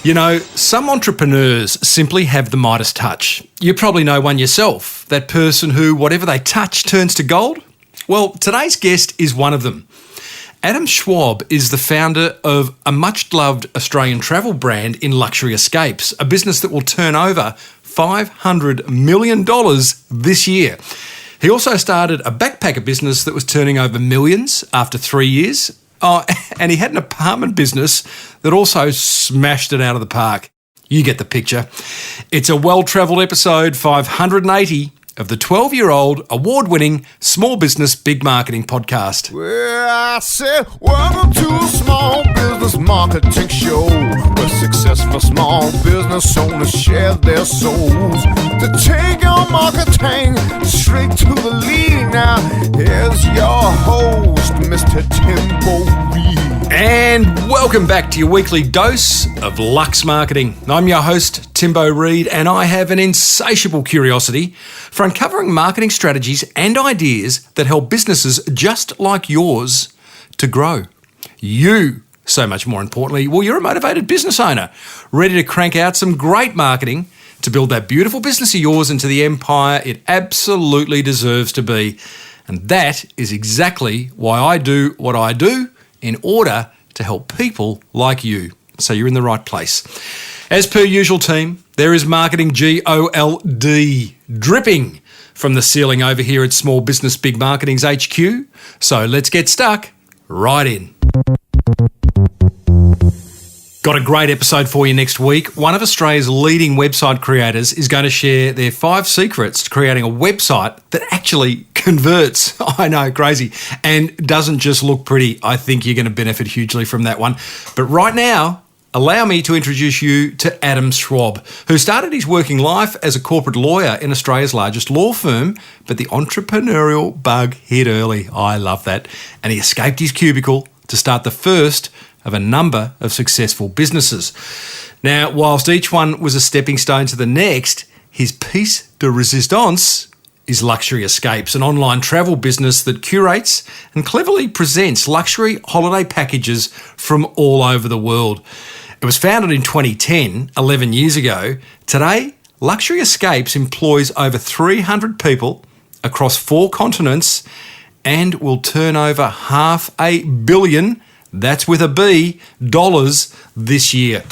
You know, some entrepreneurs simply have the Midas touch. You probably know one yourself, that person who, whatever they touch, turns to gold. Well, today's guest is one of them. Adam Schwab is the founder of a much-loved Australian travel brand in luxury escapes, a business that will turn over $500 million this year. He also started a backpacker business that was turning over millions after 3 years. Oh, and he had an apartment business that also smashed it out of the park. You get the picture. It's a well-travelled episode 580 of the 12-year-old award-winning Small Business Big Marketing podcast. Well, I said, welcome to a small business marketing show where successful small business owners share their souls to take your marketing straight to the lead. Now, here's your host, Mr. Tim Reid. And welcome back to your weekly dose of Lux Marketing. I'm your host, Timbo Reid, and I have an insatiable curiosity for uncovering marketing strategies and ideas that help businesses just like yours to grow. You, so much more importantly, well, you're a motivated business owner, ready to crank out some great marketing to build that beautiful business of yours into the empire it absolutely deserves to be. And that is exactly why I do what I do, in order to help people like you. So you're in the right place. As per usual, team, there is marketing GOLD dripping from the ceiling over here at Small Business Big Marketing's HQ. So let's get stuck right in. Got a great episode for you next week. One of Australia's leading website creators is going to share their 5 secrets to creating a website that actually converts. I know, crazy. And doesn't just look pretty. I think you're going to benefit hugely from that one. But right now, allow me to introduce you to Adam Schwab, who started his working life as a corporate lawyer in Australia's largest law firm, but the entrepreneurial bug hit early. I love that. And he escaped his cubicle to start the first of a number of successful businesses. Now, whilst each one was a stepping stone to the next, his piece de resistance is Luxury Escapes, an online travel business that curates and cleverly presents luxury holiday packages from all over the world. It was founded in 2010, 11 years ago. Today, Luxury Escapes employs over 300 people across 4 continents and will turn over $500 million, that's with a B, dollars this year.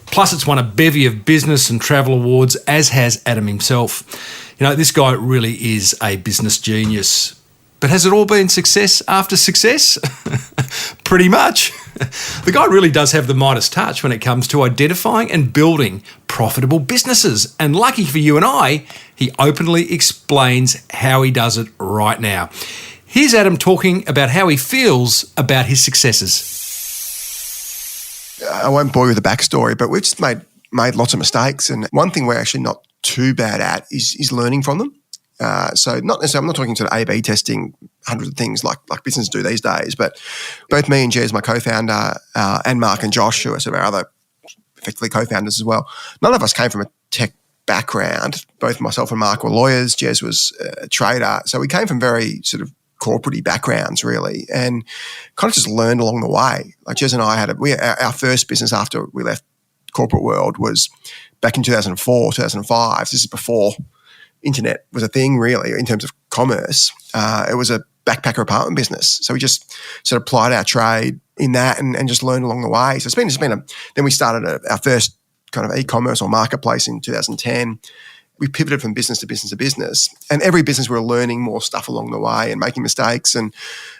Plus, it's won a bevy of business and travel awards, as has Adam himself. You know, this guy really is a business genius. But has it all been success after success? Pretty much. The guy really does have the Midas touch when it comes to identifying and building profitable businesses. And lucky for you and I, he openly explains how he does it right now. Here's Adam talking about how he feels about his successes. I won't bore you with the backstory, but we've just made lots of mistakes. And one thing we're actually not too bad at is learning from them. So not necessarily, I'm not talking to A/B testing hundreds of things like businesses do these days, but both me and Jez, my co-founder, and Mark and Josh, who are sort of our other effectively co-founders as well, none of us came from a tech background. Both myself and Mark were lawyers. Jez was a trader. So we came from very sort of corporate-y backgrounds, really, and kind of just learned along the way. Like Jez and I had our first business after we left corporate world was back in 2004, 2005. This is before internet was a thing, really, in terms of commerce. It was a backpacker apartment business. So we just sort of applied our trade in that and just learned along the way. So then we started our first kind of e-commerce or marketplace in 2010. We pivoted from business to business to business. And every business we were learning more stuff along the way and making mistakes. And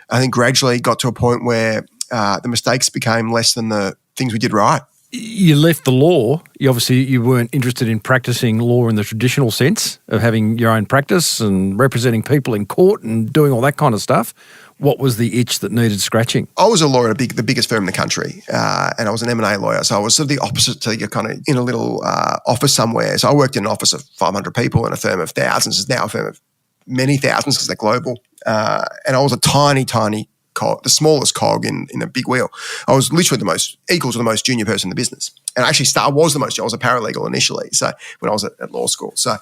I think gradually got to a point where the mistakes became less than the things we did right. You left the law. You weren't interested in practicing law in the traditional sense of having your own practice and representing people in court and doing all that kind of stuff. What was the itch that needed scratching? I was a lawyer at the biggest firm in the country, and I was an M&A lawyer. So I was sort of the opposite to you, kind of in a little office somewhere. So I worked in an office of 500 people in a firm of thousands. It's now a firm of many thousands because they're global. And I was a tiny cog, the smallest cog in a big wheel. I was literally equal to the most junior person in the business. And actually, I was a paralegal initially. So when I was at law school, so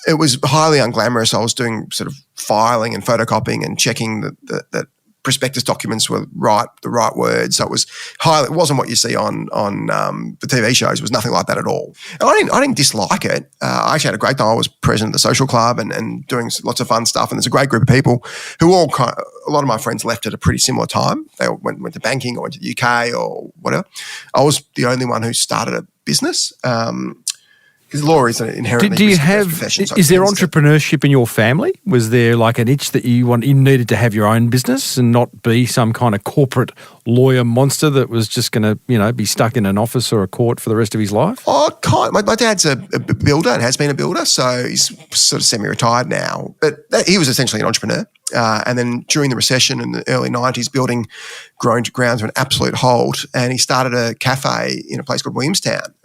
it was highly unglamorous. I was doing sort of filing and photocopying and checking that prospectus documents were the right words. So it wasn't what you see on the TV shows. It was nothing like that at all. And I didn't dislike it. I actually had a great time. I was president of the social club and doing lots of fun stuff. And there's a great group of people who a lot of my friends left at a pretty similar time. They all went to banking or went to the UK or whatever. I was the only one who started a business. Because law is an inherently profession. So is there entrepreneurship in your family? Was there like an itch that you needed to have your own business and not be some kind of corporate lawyer monster that was just going to, be stuck in an office or a court for the rest of his life? Oh, my dad's a builder and has been a builder, so he's sort of semi-retired now. But he was essentially an entrepreneur. And then during the recession in the early 90s, building grown to ground to an absolute halt, and he started a cafe in a place called Williamstown.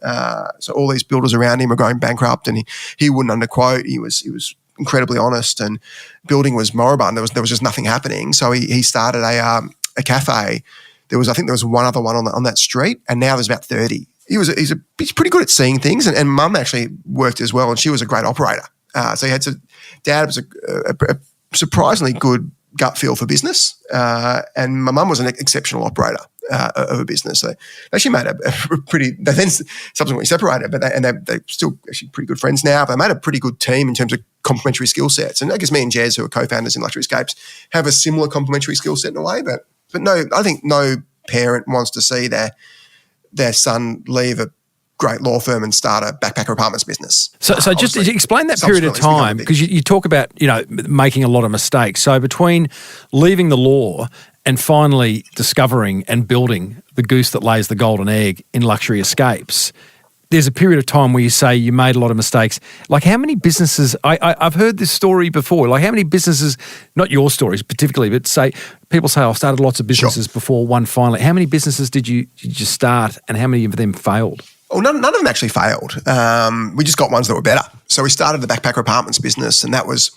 So all these builders around him were going bankrupt, and he wouldn't underquote. He was incredibly honest, and building was moribund. There was just nothing happening. So he started a cafe. I think there was one other one on that street, and now there's about 30. He's pretty good at seeing things, and Mum actually worked as well, and she was a great operator. So Dad was a surprisingly good gut feel for business, and my mum was an exceptional operator of a business. So they actually made a pretty. They then subsequently separated, but they're still actually pretty good friends now. But they made a pretty good team in terms of complementary skill sets. And I guess me and Jez, who are co-founders in Luxury Escapes, have a similar complementary skill set in a way. But no, I think no parent wants to see their son leave a great law firm and start a backpacker apartments business. So just explain that period of time, because you talk about, making a lot of mistakes. So between leaving the law and finally discovering and building the goose that lays the golden egg in Luxury Escapes, there's a period of time where you say you made a lot of mistakes. Like how many businesses, I've heard this story before, like how many businesses, not your stories particularly, but people say I've started lots of businesses before one finally. How many businesses did you start and how many of them failed? Well, none of them actually failed. We just got ones that were better. So we started the backpacker apartments business, and that was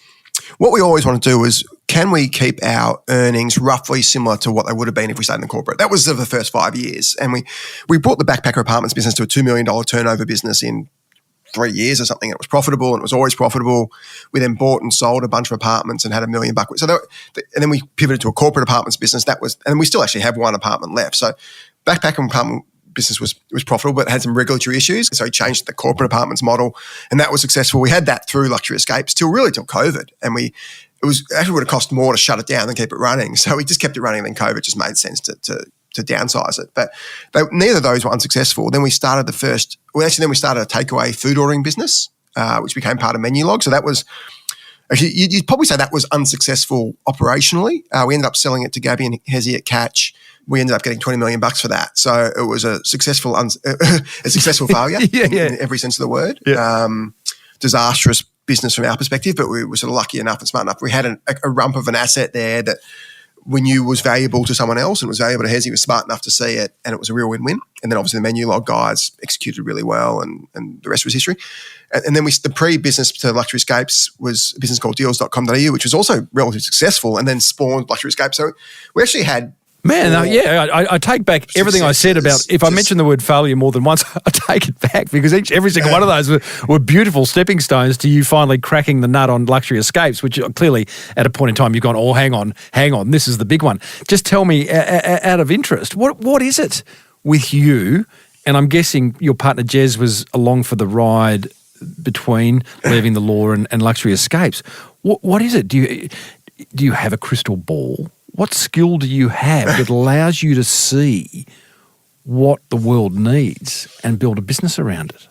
what we always want to do is, can we keep our earnings roughly similar to what they would have been if we stayed in the corporate? That was the first 5 years. And we brought the backpacker apartments business to a $2 million turnover business in 3 years or something. It was profitable, and it was always profitable. We then bought and sold a bunch of apartments and had $1 million bucks. And then we pivoted to a corporate apartments business. And we still actually have one apartment left. So backpacker apartment business was profitable, but it had some regulatory issues. So he changed the corporate apartments model, and that was successful. We had that through Luxury Escapes till COVID. And it actually would have cost more to shut it down than keep it running. So we just kept it running, and then COVID just made sense to downsize it. But neither of those were unsuccessful. Then we started a takeaway food ordering business, which became part of Menulog. So that was actually, you'd probably say that was unsuccessful operationally. We ended up selling it to Gabby and Hezi at Catch. We ended up getting $20 million for that. So it was a successful failure in every sense of the word. Yeah. Disastrous business from our perspective, but we were sort of lucky enough and smart enough. We had a rump of an asset there that we knew was valuable to someone else and was valuable to Hezi. Was smart enough to see it, and it was a real win-win. And then obviously the Menulog guys executed really well, and the rest was history. And then the pre-business to Luxury Escapes was a business called deals.com.au, which was also relatively successful, and then spawned Luxury Escapes. So we actually had... Man, I take back everything I said about, if I mention the word failure more than once, I take it back, because every single one of those were beautiful stepping stones to you finally cracking the nut on Luxury Escapes, which clearly at a point in time you've gone, oh, hang on, this is the big one. Just tell me, out of interest, what is it with you, and I'm guessing your partner Jez was along for the ride between leaving the law and Luxury Escapes. What is it? Do you have a crystal ball? What skill do you have that allows you to see what the world needs and build a business around it?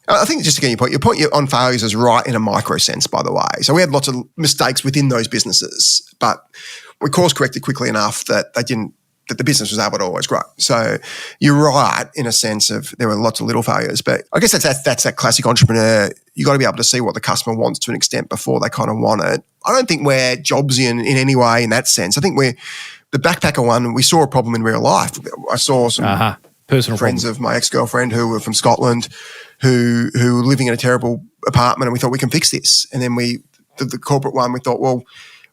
I think just to get your point on failures is right in a micro sense, by the way. So we had lots of mistakes within those businesses, but we course corrected quickly enough that the business was able to always grow. So you're right in a sense of there were lots of little failures, but I guess that's that classic entrepreneur. You got to be able to see what the customer wants to an extent before they kind of want it. I don't think we're Jobsian in any way in that sense. I think the backpacker one, we saw a problem in real life. I saw some personal friends problem of my ex-girlfriend who were from Scotland who were living in a terrible apartment, and we thought we can fix this. And then the corporate one, we thought, well,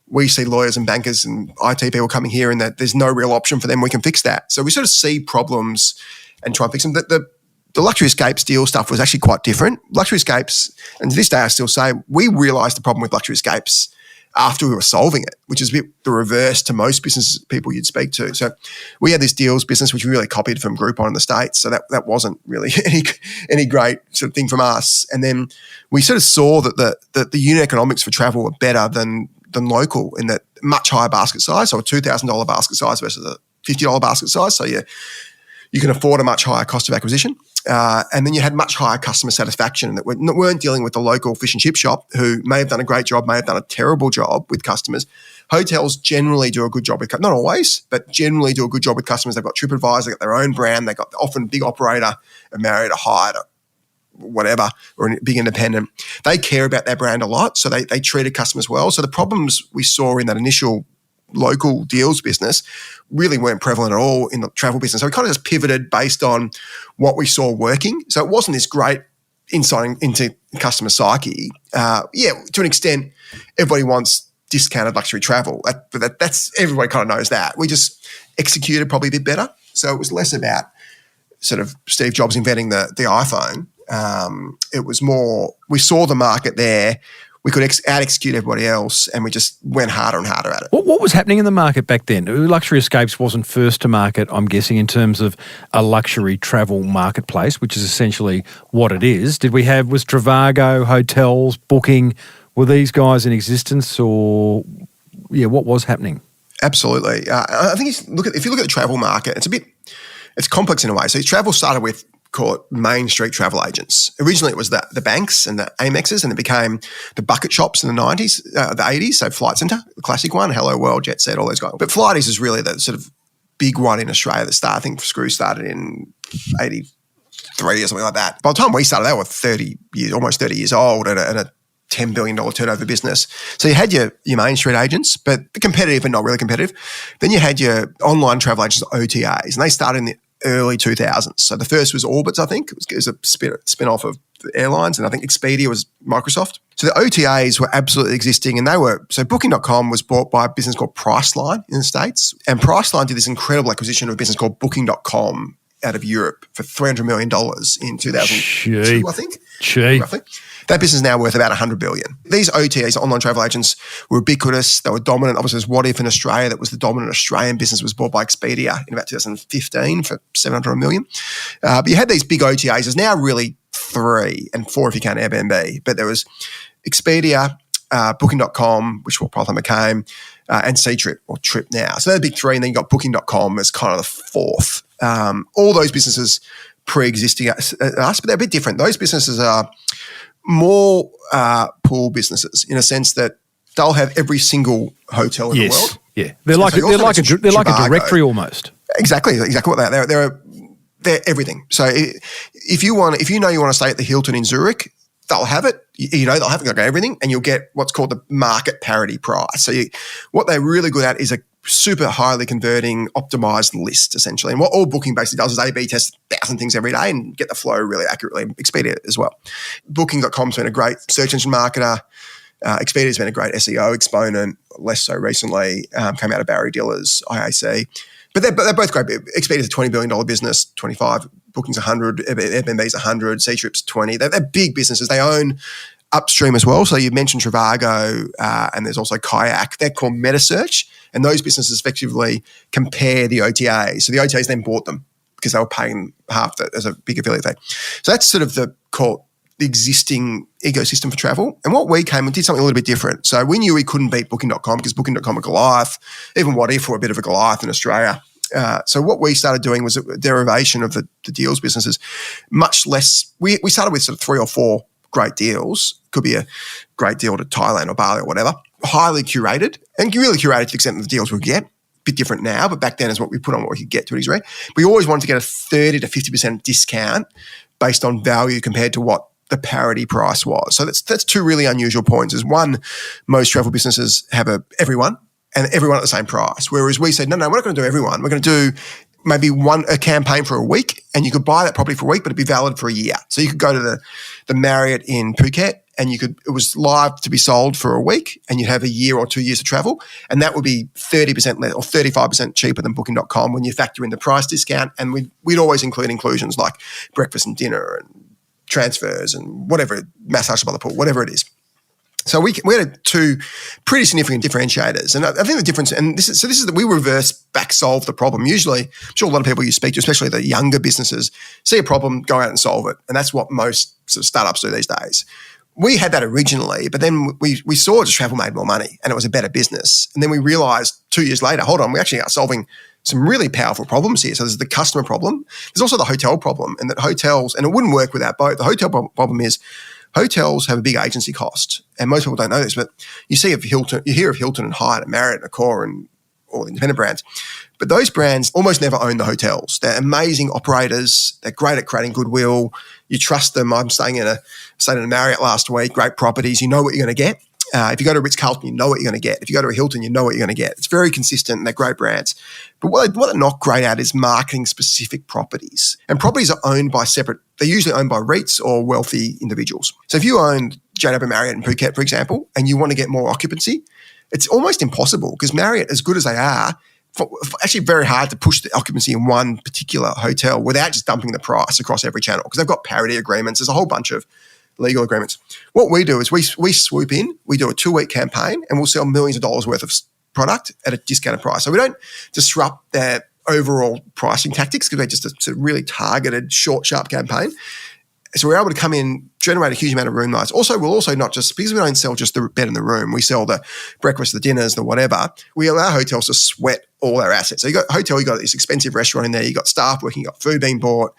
we see lawyers and bankers and IT people coming here and that there's no real option for them. We can fix that. So we sort of see problems and try and fix them. The Luxury Escapes deal stuff was actually quite different. Luxury Escapes, and to this day I still say, we realised the problem with Luxury Escapes after we were solving it, which is a bit the reverse to most business people you'd speak to. So we had this deals business, which we really copied from Groupon in the States. So that wasn't really any great sort of thing from us. And then we sort of saw that the unit economics for travel were better than local, in that much higher basket size. So a $2,000 basket size versus a $50 basket size. So you can afford a much higher cost of acquisition. And then you had much higher customer satisfaction, that weren't dealing with the local fish and chip shop, who may have done a great job, may have done a terrible job with customers. Hotels generally do a good job with, not always, but generally do a good job with customers. They've got TripAdvisor, they've got their own brand, they've got often big operator, a Marriott, a Hyatt, whatever, or a big independent. They care about their brand a lot, so they treated customers well. So the problems we saw in that initial local deals business really weren't prevalent at all in the travel business. So we kind of just pivoted based on what we saw working. So it wasn't this great insight into customer psyche. To an extent, everybody wants discounted luxury travel. That's everybody kind of knows that. We just executed probably a bit better. So it was less about sort of Steve Jobs inventing the iPhone. It was more, we saw the market there. We could out-execute everybody else, and we just went harder and harder at it. What was happening in the market back then? Luxury Escapes wasn't first to market, I'm guessing, in terms of a luxury travel marketplace, which is essentially what it is. Was Trivago, hotels, Booking, were these guys in existence, or what was happening? Absolutely. I think if you look at the travel market, it's complex in a way. So travel started with, call it, Main Street travel agents. Originally, it was the banks and the Amexes, and it became the bucket shops in the 90s, the 80s. So Flight Centre, the classic one, Hello World, Jet Set, all those guys. But Flighties is really the sort of big one in Australia that started. I think Screw started in 83 or something like that. By the time we started, they were almost 30 years old, and a $10 billion turnover business. So you had your Main Street agents, but competitive but not really competitive. Then you had your online travel agents, OTAs, and they started in the early 2000s. So the first was Orbitz, I think. It was a spin-off of the airlines, and I think Expedia was Microsoft. So the OTAs were absolutely existing, and so Booking.com was bought by a business called Priceline in the States, and Priceline did this incredible acquisition of a business called Booking.com out of Europe for $300 million in 2002, I think. Cheap. Roughly. That business is now worth about $100 billion. These OTAs, online travel agents, were ubiquitous. They were dominant. Obviously, there's What If in Australia, that was the dominant Australian business, was bought by Expedia in about 2015 for $700 million. But you had these big OTAs. There's now really 3 and 4 if you count Airbnb. But there was Expedia, Booking.com, which what Priceline became, and Ctrip, or Trip now. So they're the big 3, and then you got Booking.com as kind of the 4th. All those businesses pre-existing us, but they're a bit different. Those businesses are more pool businesses, in a sense that they'll have every single hotel in the world. Yeah, they're like a directory almost. Exactly what they are. They're everything. So if you want to stay at the Hilton in Zurich, they'll have it. They'll have everything, and you'll get what's called the market parity price. So what they're really good at is a super highly converting, optimized list, essentially. And what all Booking basically does is A/B test 1,000 things every day and get the flow really accurately. Expedia as well. Booking.com's been a great search engine marketer. Expedia's been a great SEO exponent, less so recently. Came out of Barry Diller's IAC. But they're both great. Expedia's a $20 billion business, 25. Booking's 100, Airbnb's 100, Ctrip's 20. They're big businesses. They own upstream as well. So you mentioned Trivago, and there's also Kayak. They're called MetaSearch, and those businesses effectively compare the OTAs. So the OTAs then bought them because they were paying half as a big affiliate fee. So that's sort of the existing ecosystem for travel. And what we came and did something a little bit different. So we knew we couldn't beat Booking.com because Booking.com were Goliath. Even What If were a bit of a Goliath in Australia. So what we started doing was a derivation of the deals businesses, much less. We started with sort of 3 or 4 great deals. Could be a great deal to Thailand or Bali or whatever. Highly curated, and really curated to the extent that the deals we get. A bit different now, but back then is what we put on what we could get to a degree. We always wanted to get a 30 to 50% discount based on value compared to what the parity price was. So that's 2 really unusual points. Is one, most travel businesses have everyone at the same price. Whereas we said, no, we're not going to do everyone. We're going to do maybe a campaign for a week, and you could buy that property for a week, but it'd be valid for a year. So you could go to the Marriott in Phuket, and it was live to be sold for a week, and you'd have a year or 2 years to travel, and that would be 30% less or 35% cheaper than Booking.com when you factor in the price discount. And we'd always include inclusions like breakfast and dinner and transfers and whatever, massage by the pool, whatever it is. So we had two pretty significant differentiators. And I think the difference, and this is that we reverse back solve the problem. Usually, I'm sure a lot of people you speak to, especially the younger businesses, see a problem, go out and solve it. And that's what most sort of startups do these days. We had that originally, but then we saw just travel made more money and it was a better business. And then we realized 2 years later, hold on, we actually are solving some really powerful problems here. So there's the customer problem. There's also the hotel problem, and that hotels, and it wouldn't work without both. The hotel problem is hotels have a big agency cost, and most people don't know this, but you hear of Hilton and Hyatt and Marriott and Accor and all the independent brands, but those brands almost never own the hotels. They're amazing operators. They're great at creating goodwill. You trust them. I'm staying in a Marriott last week, great properties. You know what you're going to get. If you go to Ritz-Carlton, you know what you're going to get. If you go to a Hilton, you know what you're going to get. It's very consistent and they're great brands. But what they're not great at is marketing specific properties. And properties are owned by they're usually owned by REITs or wealthy individuals. So if you own JW Marriott in Phuket, for example, and you want to get more occupancy, it's almost impossible because Marriott, as good as they are, actually very hard to push the occupancy in one particular hotel without just dumping the price across every channel because they've got parity agreements. There's a whole bunch of legal agreements. What we do is we swoop in, we do a 2-week campaign, and we'll sell millions of dollars worth of product at a discounted price. So we don't disrupt their overall pricing tactics because they're just a sort of really targeted, short, sharp campaign. So we're able to come in, generate a huge amount of room nights. Also, we'll also not just, because we don't sell just the bed in the room, we sell the breakfast, the dinners, the whatever. We allow hotels to sweat all our assets. So you got a hotel, you got this expensive restaurant in there, you got staff working, you got food being bought.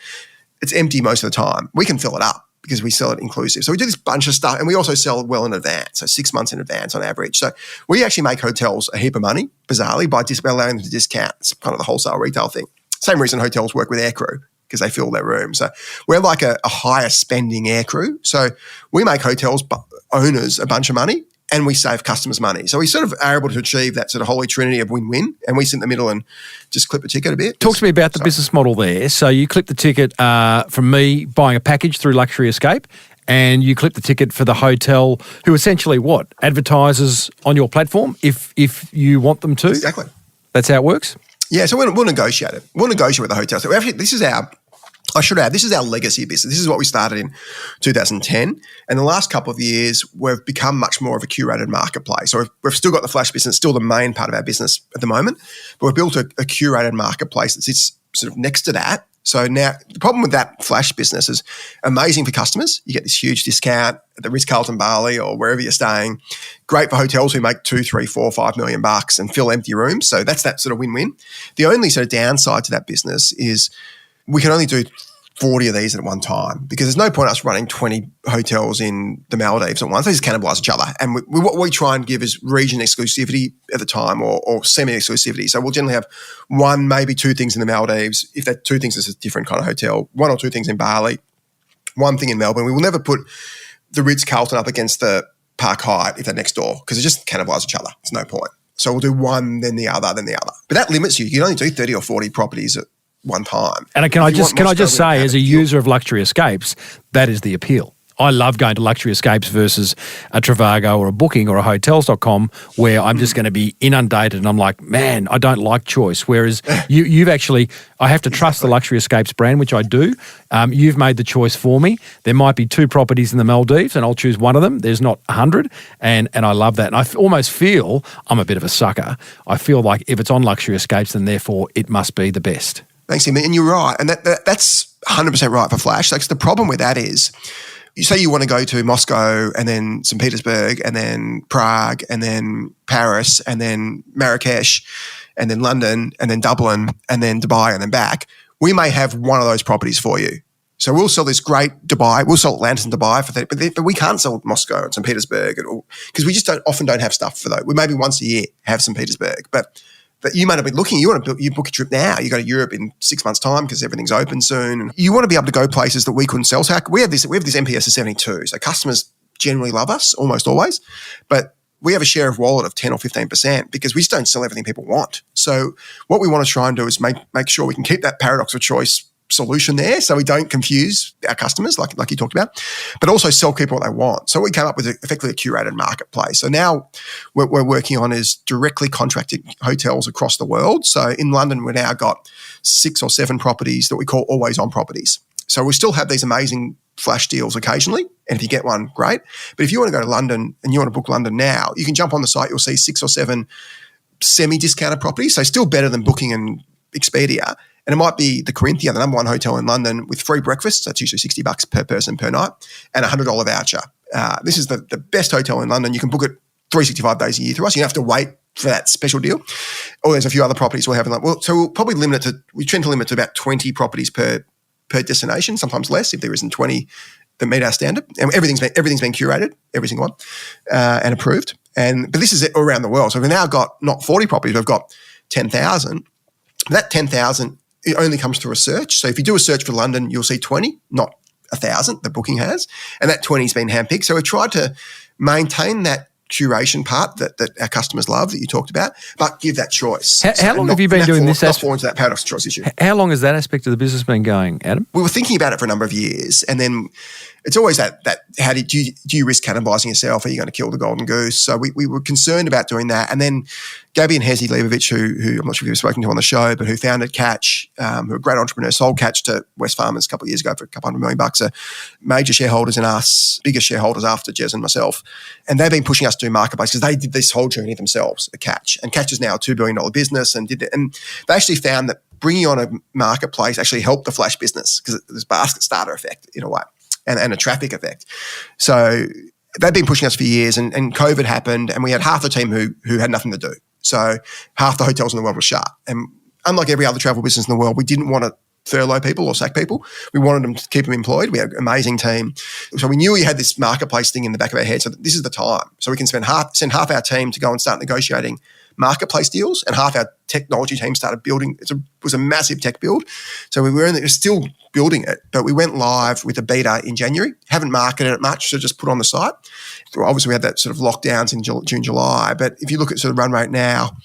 It's empty most of the time. We can fill it up because we sell it inclusive. So we do this bunch of stuff, and we also sell well in advance, so 6 months in advance on average. So we actually make hotels a heap of money, bizarrely, by allowing them to discount. It's kind of the wholesale retail thing. Same reason hotels work with aircrew, because they fill their room. So we're like a higher spending aircrew. So we make hotels owners a bunch of money, and we save customers money. So we sort of are able to achieve that sort of holy trinity of win-win, and we sit in the middle and just clip the ticket a bit. Talk to me about the business model there. So you clip the ticket from me buying a package through Luxury Escape, and you clip the ticket for the hotel, who essentially what? Advertises on your platform if you want them to? Exactly. That's how it works? Yeah, so we'll negotiate it. We'll negotiate with the hotel. So actually, this is our legacy business. This is what we started in 2010. And the last couple of years, we've become much more of a curated marketplace. So we've still got the flash business, still the main part of our business at the moment, but we've built a curated marketplace that sits sort of next to that. So now the problem with that flash business is amazing for customers. You get this huge discount at the Ritz-Carlton Bali or wherever you're staying. Great for hotels who make $2, $3, $4, $5 million and fill empty rooms. So that's that sort of win-win. The only sort of downside to that business is we can only do 40 of these at one time because there's no point us running 20 hotels in the Maldives at once. They just cannibalize each other. And what we try and give is region exclusivity at the time or semi-exclusivity. So we'll generally have one, maybe two things in the Maldives. If that two things is a different kind of hotel, one or two things in Bali, one thing in Melbourne. We will never put the Ritz-Carlton up against the Park Hyatt if they're next door because they just cannibalize each other. It's no point. So we'll do one, then the other, then the other. But that limits you. You can only do 30 or 40 properties at one time. And can I just say, as a user of Luxury Escapes, that is the appeal. I love going to Luxury Escapes versus a Trivago or a Booking or a Hotels.com where I'm just going to be inundated and I'm like, man, I don't like choice. Whereas you've actually, I have to trust the Luxury Escapes brand, which I do. You've made the choice for me. There might be 2 properties in the Maldives and I'll choose one of them. There's not 100 and I love that. And I almost feel, I'm a bit of a sucker, I feel like if it's on Luxury Escapes, then therefore it must be the best. Thanks, Tim. And you're right. And that's 100% right for Flash. Like, the problem with that is, you say you want to go to Moscow and then St. Petersburg and then Prague and then Paris and then Marrakesh and then London and then Dublin and then Dubai and then back. We may have one of those properties for you. So we'll sell this great Dubai. We'll sell Atlantis and Dubai for that, but we can't sell Moscow and St. Petersburg because we just often don't have stuff for those. We maybe once a year have St. Petersburg, but you might have been looking, you book a trip now, you go to Europe in 6 months' time because everything's open soon. And you want to be able to go places that we couldn't sell. So we have this NPS of 72. So customers generally love us, almost always. But we have a share of wallet of 10 or 15% because we just don't sell everything people want. So what we want to try and do is make sure we can keep that paradox of choice solution there so we don't confuse our customers like you talked about, but also sell people what they want. So we came up with effectively a curated marketplace. So now what we're working on is directly contracting hotels across the world. So in London, we've now got 6 or 7 properties that we call always on properties. So we still have these amazing flash deals occasionally. And if you get one, great. But if you want to go to London and you want to book London now, you can jump on the site. You'll see 6 or 7 semi-discounted properties. So still better than Booking and Expedia. And it might be the Corinthia, the number one hotel in London, with free breakfast. That's usually $60 per person per night, and a $100 voucher. This is the best hotel in London. You can book it 365 days a year through us. You don't have to wait for that special deal. Or there's a few other properties we'll have in that. So we'll probably we tend to limit to about 20 properties per destination, sometimes less if there isn't 20 that meet our standard. And everything's been curated, every single one, and approved. But this is around the world. So we've now got not 40 properties, we've got 10,000. That 10,000, it only comes through a search. So if you do a search for London, you'll see 20, not 1,000 that Booking has. And that 20 has been handpicked. So we've tried to maintain that curation part that our customers love that you talked about, but give that choice. How long have you been doing this? Not fall into that paradox choice issue. How long has that aspect of the business been going, Adam? We were thinking about it for a number of years, and then it's always that how do you risk cannibalising yourself? Are you going to kill the golden goose? So we were concerned about doing that, and then Gabby and Hezi Leibovich, who I'm not sure if you've spoken to on the show, but who founded Catch, who are a great entrepreneur, sold Catch to Wesfarmers a couple of years ago for a couple $100 million, are major shareholders in us, biggest shareholders after Jez and myself, and they've been pushing us to do marketplace because they did this whole journey themselves at Catch, and Catch is now a $2 billion business, and they actually found that bringing on a marketplace actually helped the Flash business because there's a basket starter effect in a way and a traffic effect. So they've been pushing us for years, and COVID happened, and we had half the team who had nothing to do. So half the hotels in the world were shut. And unlike every other travel business in the world, we didn't want to furlough people or sack people. We wanted them to keep them employed. We had an amazing team. So we knew we had this marketplace thing in the back of our head. So this is the time. So we can send half our team to go and start negotiating marketplace deals, and half our technology team started building. It was a massive tech build. So we were still building it, but we went live with a beta in January. Haven't marketed it much, so just put on the site. Obviously, we had that sort of lockdowns in June, July. But if you look at sort of run rate now,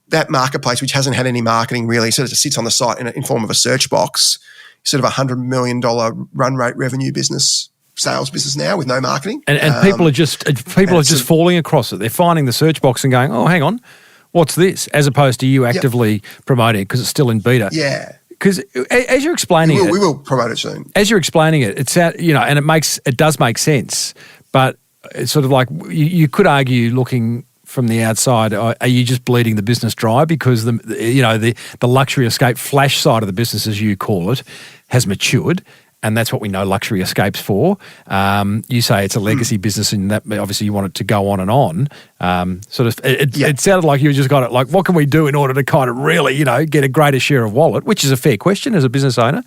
that marketplace, which hasn't had any marketing really, sort of just sits on the site in form of a search box, sort of $100 million run rate revenue business, sales business now with no marketing. And people are just falling across it. They're finding the search box and going, oh, hang on, what's this? As opposed to you actively promoting it because it's still in beta. Yeah. Because as you're explaining we will promote it soon. As you're explaining it, it's and it does make sense. But it's sort of like you could argue, looking from the outside, are you just bleeding the business dry because the luxury escape Flash side of the business, as you call it, has matured. And that's what we know Luxury Escapes for. You say it's a legacy business, and that obviously you want it to go on and on. It sounded like you just got it. Like, what can we do in order to kind of really, get a greater share of wallet? Which is a fair question as a business owner.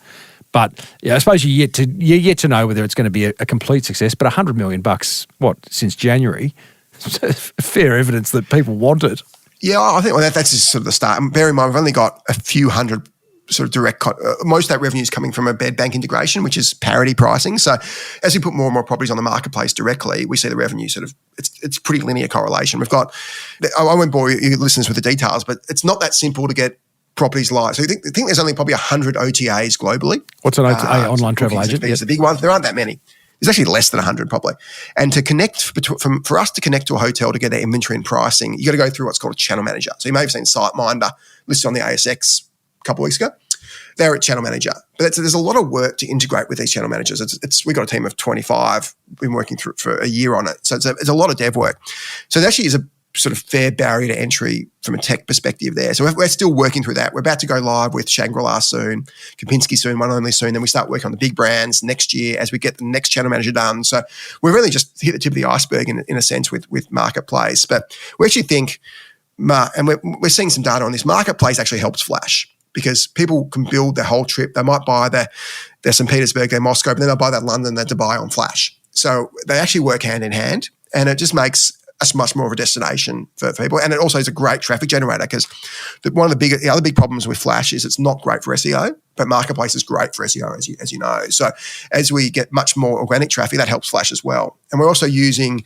But I suppose you're yet to know whether it's going to be a complete success. But $100 million, since January? Fair evidence that people want it. Yeah, I think that's just sort of the start. And bear in mind, we've only got a few hundred sort of direct, most of that revenue is coming from a bed bank integration, which is parity pricing. So as we put more and more properties on the marketplace directly, we see the revenue sort of, it's pretty linear correlation. We've got, I won't bore you listeners with the details, but it's not that simple to get properties live. So I think there's only probably 100 OTAs globally. What's an OTA, online travel agent? It's the big one. There aren't that many. There's actually less than 100 probably. And to connect, for us to connect to a hotel to get our inventory and pricing, you got to go through what's called a channel manager. So you may have seen SiteMinder listed on the ASX a couple of weeks ago. They're a channel manager. But there's a lot of work to integrate with these channel managers. We've got a team of 25. We've been working through for a year on it. So it's a lot of dev work. So there actually is a sort of fair barrier to entry from a tech perspective there. So we're still working through that. We're about to go live with Shangri-La soon, Kempinski soon, One Only soon. Then we start working on the big brands next year as we get the next channel manager done. So we've really just hit the tip of the iceberg in a sense with Marketplace. But we actually think, and we're seeing some data on this, Marketplace actually helps Flash because people can build their whole trip. They might buy their St. Petersburg, their Moscow, but then they'll buy that London, their Dubai on Flash. So they actually work hand in hand, and it just makes us much more of a destination for people. And it also is a great traffic generator because one of the other big problems with Flash is it's not great for SEO, but Marketplace is great for SEO, as you know. So as we get much more organic traffic, that helps Flash as well. And we're also using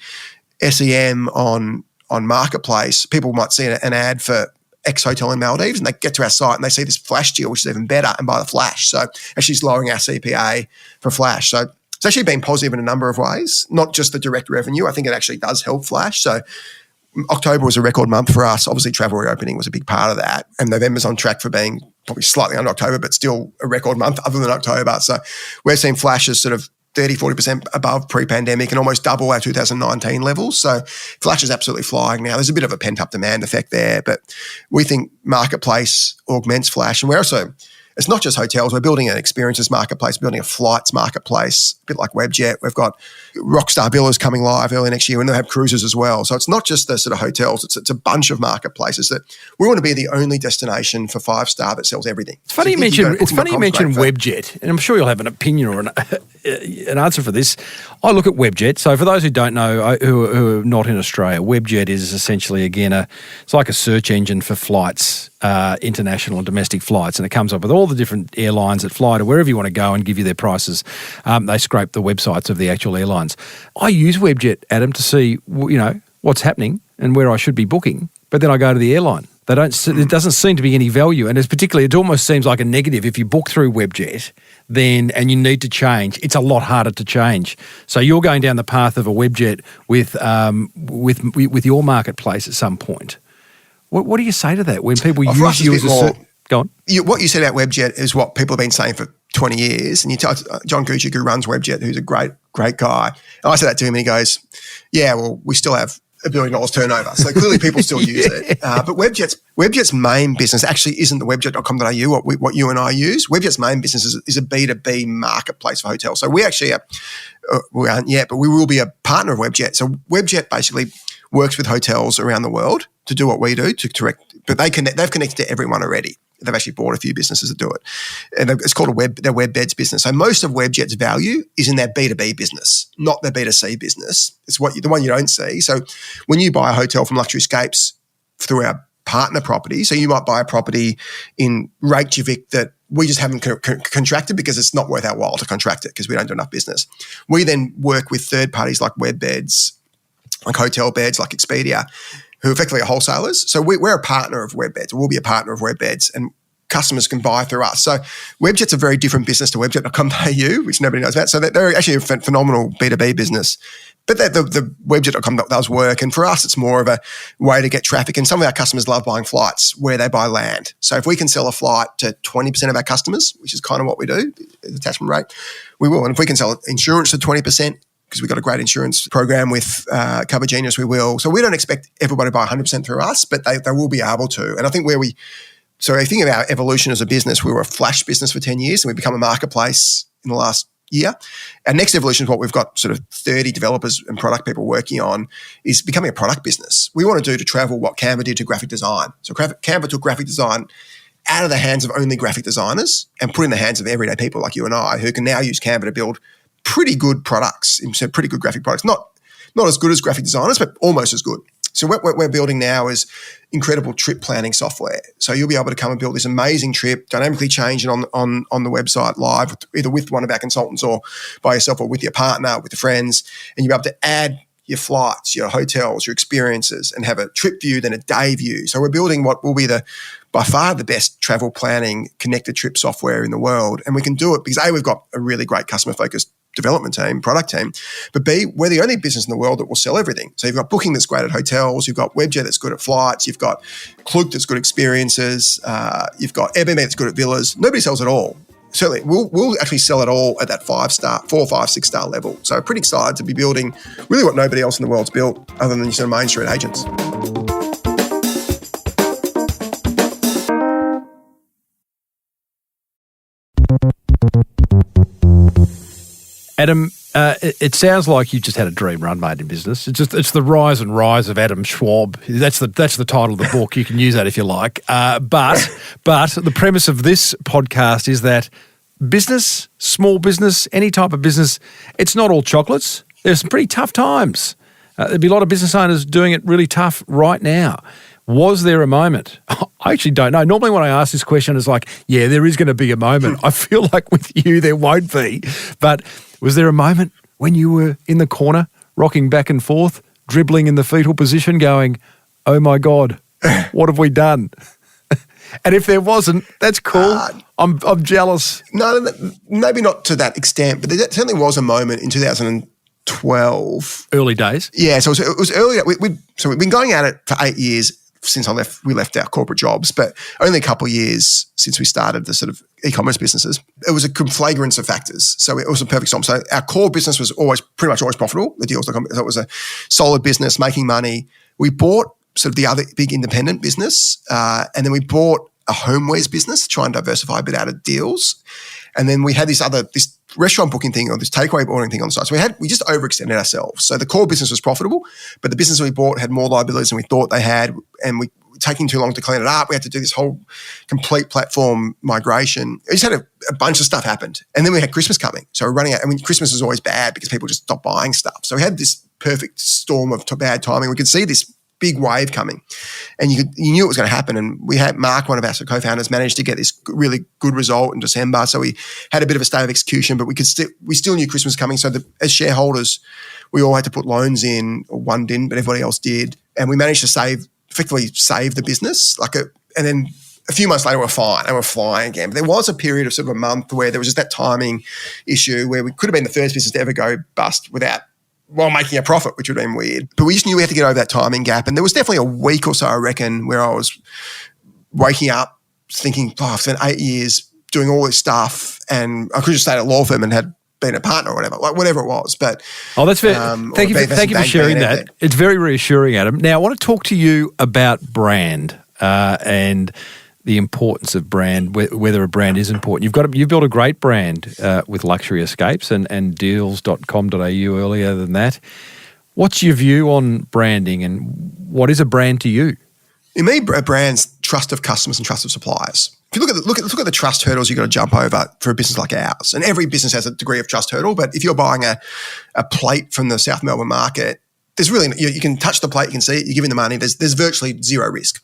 SEM on Marketplace. People might see an ad for X hotel in Maldives and they get to our site and they see this Flash deal, which is even better, and buy the Flash. So actually it's lowering our CPA for Flash. So it's actually been positive in a number of ways, not just the direct revenue. I think it actually does help Flash. So October was a record month for us. Obviously, travel reopening was a big part of that. And November's on track for being probably slightly under October, but still a record month other than October. So we're seeing Flash as sort of 30, 40% above pre-pandemic and almost double our 2019 levels. So Flash is absolutely flying now. There's a bit of a pent-up demand effect there, but we think marketplace augments Flash. And we're also, it's not just hotels. We're building an experiences marketplace, building a flights marketplace, a bit like Webjet. We've got Rockstar Villas coming live early next year, and they'll have cruises as well. So it's not just the sort of hotels. It's a bunch of marketplaces that we want to be the only destination for 5-star that sells everything. It's funny you mention Webjet, and I'm sure you'll have an opinion or an answer for this. I look at Webjet. So for those who don't know, who are not in Australia, Webjet is essentially, again, it's like a search engine for flights, international and domestic flights, and it comes up with all the different airlines that fly to wherever you want to go and give you their prices. They scrape the websites of the actual airlines. I use Webjet, Adam, to see what's happening and where I should be booking, but then I go to the airline. There doesn't seem to be any value, and it almost seems like a negative if you book through Webjet, and you need to change. It's a lot harder to change. So you're going down the path of a Webjet with your marketplace at some point. What do you say to that when people use you as a go on? What you said about Webjet is what people have been saying for 20 years. And you tell John Gucci, who runs Webjet, who's a great guy. And I said that to him and he goes, yeah, well, we still have $1 billion turnover. So clearly people still use it. But Webjet's main business actually isn't the webjet.com.au, what you and I use. Webjet's main business is a B2B marketplace for hotels. So we actually we aren't yet, but we will be a partner of Webjet. So Webjet basically works with hotels around the world to do what we do, but they've connected to everyone already. They've actually bought a few thebusinesses that do it. And it's called their web beds business. So most of Webjet's value is in their B2B business, not their B2C business. It's the one you don't see. So when you buy a hotel from Luxury Escapes through our partner property, so you might buy a property in Reykjavik that we just haven't contracted because it's not worth our while to contract it because we don't do enough business. We then work with third parties like WebBeds, like hotel beds, like Expedia, who effectively are wholesalers. So we're a partner of WebBeds. We'll be a partner of WebBeds, and customers can buy through us. So Webjet's a very different business to webjet.com.au, which nobody knows about. So they're actually a phenomenal B2B business. But the webjet.com does work. And for us, it's more of a way to get traffic. And some of our customers love buying flights where they buy land. So if we can sell a flight to 20% of our customers, which is kind of what we do, the attachment rate, we will. And if we can sell insurance to 20%, because we've got a great insurance program with Cover Genius, we will. So we don't expect everybody to buy 100% through us, but they will be able to. And I think so I think of our evolution as a business, we were a flash business for 10 years and we've become a marketplace in the last year. Our next evolution is what we've got sort of 30 developers and product people working on is becoming a product business. We want to do to travel what Canva did to graphic design. So Canva took graphic design out of the hands of only graphic designers and put in the hands of everyday people like you and I who can now use Canva to build pretty good products, pretty good graphic products. Not as good as graphic designers, but almost as good. So what we're building now is incredible trip planning software. So you'll be able to come and build this amazing trip, dynamically change it on the website live, either with one of our consultants or by yourself or with your partner, with your friends, and you'll be able to add your flights, your hotels, your experiences, and have a trip view, then a day view. So we're building what will be by far the best travel planning connected trip software in the world. And we can do it because A, we've got a really great customer-focused development team, product team, but B, we're the only business in the world that will sell everything. So you've got Booking that's great at hotels, you've got Webjet that's good at flights, you've got Klook that's good at experiences, you've got Airbnb that's good at villas. Nobody sells it all. Certainly, we'll actually sell it all at that 4, 5, 6 star level. So pretty excited to be building really what nobody else in the world's built other than sort of Main Street agents. Adam, it sounds like you just had a dream run, mate, in business. It's the rise and rise of Adam Schwab. That's the title of the book. You can use that if you like. But the premise of this podcast is that business, small business, any type of business, it's not all chocolates. There's some pretty tough times. There'd be a lot of business owners doing it really tough right now. Was there a moment? I actually don't know. Normally when I ask this question, it's like, yeah, there is going to be a moment. I feel like with you there won't be. But was there a moment when you were in the corner, rocking back and forth, dribbling in the fetal position, going, oh my God, what have we done? And if there wasn't, that's cool. I'm jealous. No, maybe not to that extent, but there certainly was a moment in 2012. Early days? Yeah, so it was early. So we've been going at it for 8 years. since we left our corporate jobs, but only a couple of years since we started the sort of e-commerce businesses. It was a conflagrance of factors. So it was a perfect storm. So our core business was pretty much always profitable, the deals.com. So it was a solid business, making money. We bought sort of the other big independent business, and then we bought a homewares business to try and diversify a bit out of deals. And then we had this restaurant booking thing or this takeaway ordering thing on the side. So we just overextended ourselves. So the core business was profitable, but the business we bought had more liabilities than we thought they had, and we were taking too long to clean it up. We had to do this whole complete platform migration. It just had a bunch of stuff happened. And then we had Christmas coming. So we're running out. I mean, Christmas is always bad because people just stop buying stuff. So we had this perfect storm of bad timing. We could see this big wave coming, and you knew it was going to happen. And we had Mark, one of our co-founders, managed to get this really good result in December. So we had a bit of a state of execution, but we still knew Christmas was coming. So as shareholders, we all had to put loans in, or one didn't, but everybody else did, and we managed to effectively save the business. And then a few months later, we're fine and we're flying again. But there was a period of sort of a month where there was just that timing issue where we could have been the first business to ever go bust while making a profit, which would have been weird. But we just knew we had to get over that timing gap. And there was definitely a week or so, I reckon, where I was waking up thinking, I've spent 8 years doing all this stuff and I could just stay at a law firm and had been a partner or whatever it was. But that's very, thank you for sharing that. It's very reassuring, Adam. Now, I want to talk to you about brand and the importance of brand, whether a brand is important. You've built a great brand with Luxury Escapes and deals.com.au earlier than that. What's your view on branding and what is a brand to you? In me, a brand's trust of customers and trust of suppliers. If you look at the trust hurdles you've got to jump over for a business like ours, and every business has a degree of trust hurdle, but if you're buying a plate from the South Melbourne market, there's really, you can touch the plate, you can see it, you're giving the money, there's virtually zero risk.